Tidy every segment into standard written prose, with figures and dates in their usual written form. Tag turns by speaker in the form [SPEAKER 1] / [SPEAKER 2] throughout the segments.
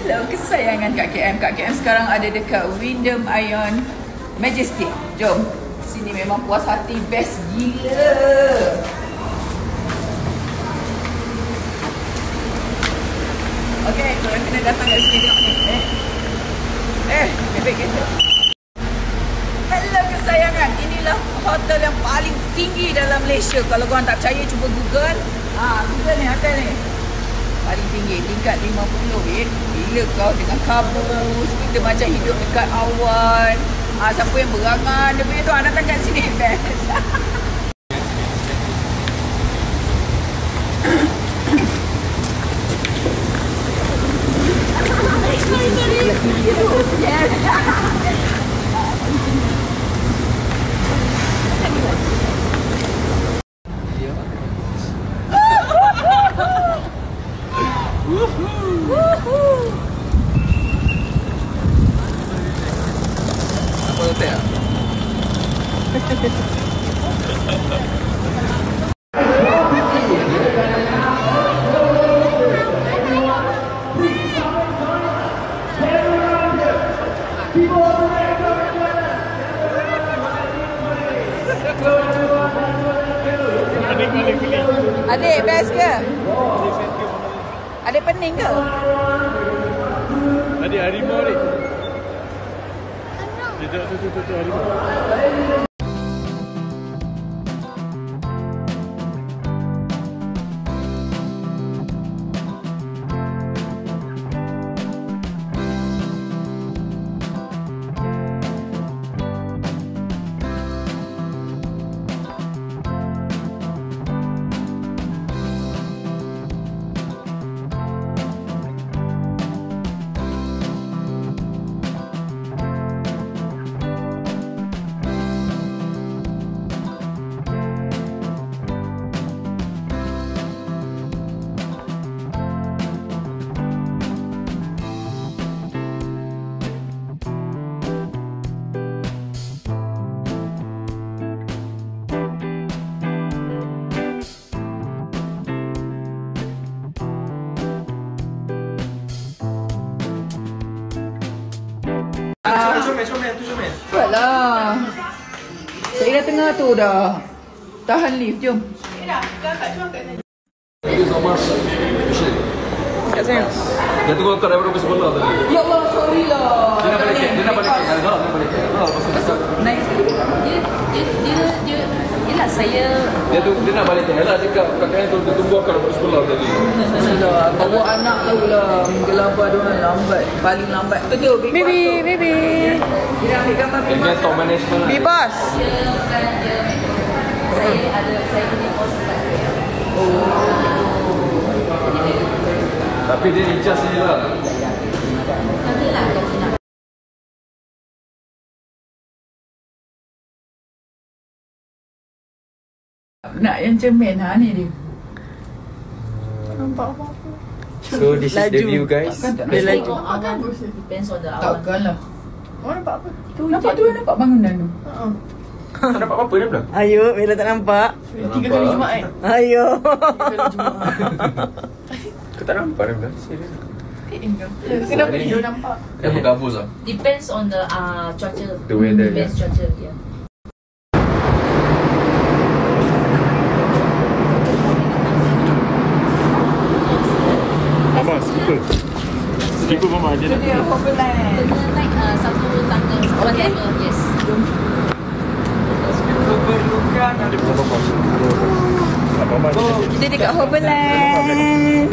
[SPEAKER 1] Hello kesayangan Kak KM. Kak KM sekarang ada dekat Wyndham Ion Majestic. Jom. Sini memang puas hati, best gila. Okay, korang kena datang kat sini tengok ni. Bebek kereta. Hello kesayangan. Inilah hotel yang paling tinggi dalam Malaysia. Kalau korang tak percaya, cuba Google. Google ni, hotel ni. Paling tinggi, tingkat 50 weh. Bila kau dengan kabus, kita macam hidup dekat awan. Siapa yang berangan, dia punya tu datang kat sini. Best.
[SPEAKER 2] Apa hotel?
[SPEAKER 1] Adik best ke? Adik pening ke?
[SPEAKER 3] Adik harimau adik. Tu harimau.
[SPEAKER 2] Comel.
[SPEAKER 1] Cepatlah. Saya dah tengah tu dah. Tahan lift, jom.
[SPEAKER 2] Thank you so much.
[SPEAKER 1] Kat sana.
[SPEAKER 2] Dia tunggu kau daripada sebelah tadi.
[SPEAKER 1] Ya Allah, sorry lah.
[SPEAKER 2] Dia nak balik.
[SPEAKER 1] Naik sekali.
[SPEAKER 4] Yelah saya
[SPEAKER 2] Dia nak balik tengah lah. Cakap kakaknya tu tunggu kau daripada sebelah tadi.
[SPEAKER 1] Sudah, bawa anak tahulah. Menggelabah diorang lambat. Paling lambat. Betul, baby. Dia ambil gambar
[SPEAKER 2] Dia punya top management lah.
[SPEAKER 1] Bebas.
[SPEAKER 4] saya punya bos kat saya.
[SPEAKER 2] Tapi dia ijaz je lah.
[SPEAKER 4] Nantilah kalau nak.
[SPEAKER 1] Nak yang cermin ni dia. Nampak apa?
[SPEAKER 3] So this is the view guys.
[SPEAKER 1] Dia laju.
[SPEAKER 4] Awan depends on the awan.
[SPEAKER 1] Takkanlah. Nampak apa? Nampak tu, nampak bangunan tu.
[SPEAKER 2] Tak nampak apa-apa dia pula.
[SPEAKER 5] Ayo, Bella tak nampak.
[SPEAKER 1] 3 kali Jumaat.
[SPEAKER 5] Ayo.
[SPEAKER 1] 3 kali Jumaat.
[SPEAKER 2] Kau tak nampak dia pula. Serius.
[SPEAKER 1] Kenapa dia nampak?
[SPEAKER 2] Kenapa gabus lah?
[SPEAKER 4] Depends on the cuaca.
[SPEAKER 2] The weather,
[SPEAKER 4] Depends cuaca, yeah.
[SPEAKER 3] Mama, skipper. Skipper mama dia nak.
[SPEAKER 1] Dia Hoverland.
[SPEAKER 4] Kena naik satu tangga. Whatever, yes.
[SPEAKER 3] Mama
[SPEAKER 1] Kita dekat Hoverland.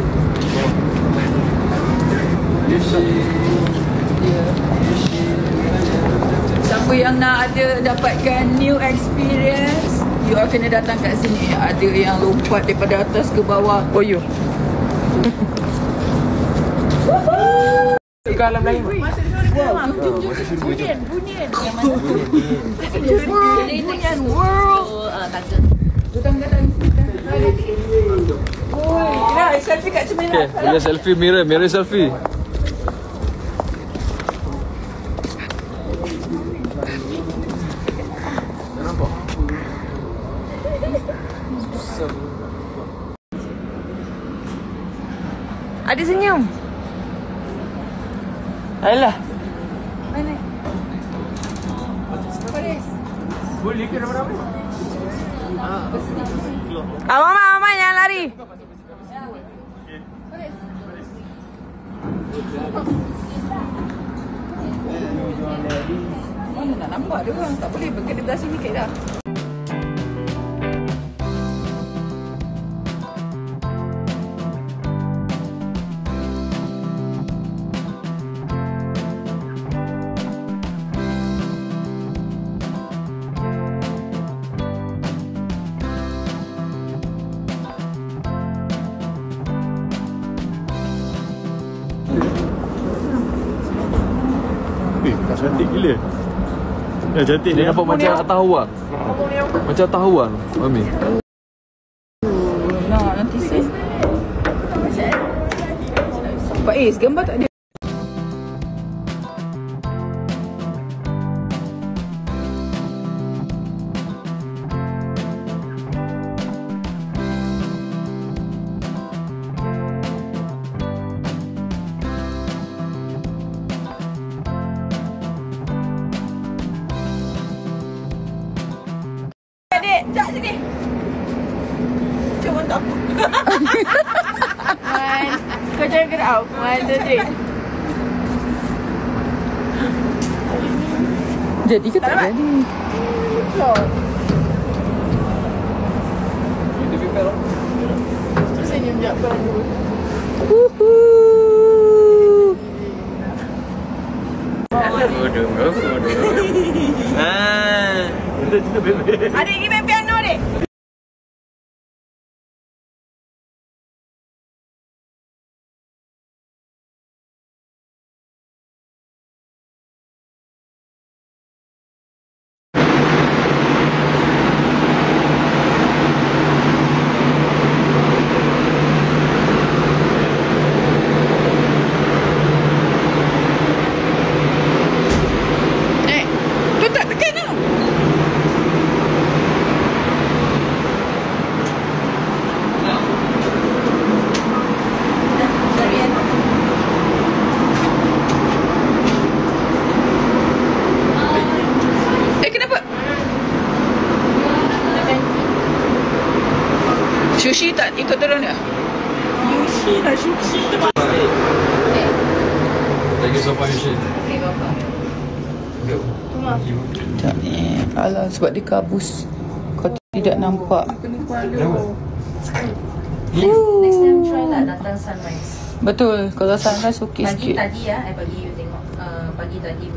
[SPEAKER 1] Siapa yang nak dapatkan new experience, you all kena datang kat sini. Ada yang lompat daripada atas ke bawah.
[SPEAKER 5] Oh, you.
[SPEAKER 2] Ke alam lain.
[SPEAKER 1] Wow, bunyian. Bunyian world.
[SPEAKER 4] Tangga.
[SPEAKER 1] Datang. Oi, kira selfie kat cermin lah.
[SPEAKER 2] Okay, boleh selfie mirror selfie.
[SPEAKER 5] Adik senyum.
[SPEAKER 1] Alah. Mana? Paris.
[SPEAKER 3] Boleh ke ramai-ramai?
[SPEAKER 1] Mama jangan lari. Mana nak nampak dia orang? Tak boleh berkena belah sini ke dah.
[SPEAKER 3] Cantik gila. Ya, cantik
[SPEAKER 2] Dia nampak macam Atahua. Macam Atahua. Mami.
[SPEAKER 1] Nah, nanti saya. Faiz, gambar tak ada. Adik, sekejap sini. Cuba tak. One. Kau jangan get out. 1, 2, 3. Jadi ke tak jadi? Senyum sekejap baru. Adik pergi main piano, adik. Tu tak tekan tau. Kenapa? Sushi tak ikut turun ya? Sushi.
[SPEAKER 2] Thank you so much.
[SPEAKER 4] Okay, Bapa.
[SPEAKER 1] Tak ni. Alah, sebab dia kabus. Kau tidak nampak.
[SPEAKER 4] Next time try lah datang sunrise.
[SPEAKER 1] Betul. Kalau sunrise okey
[SPEAKER 4] Pagi
[SPEAKER 1] sikit.
[SPEAKER 4] tadi ya, I bagi you tengok. Pagi tadi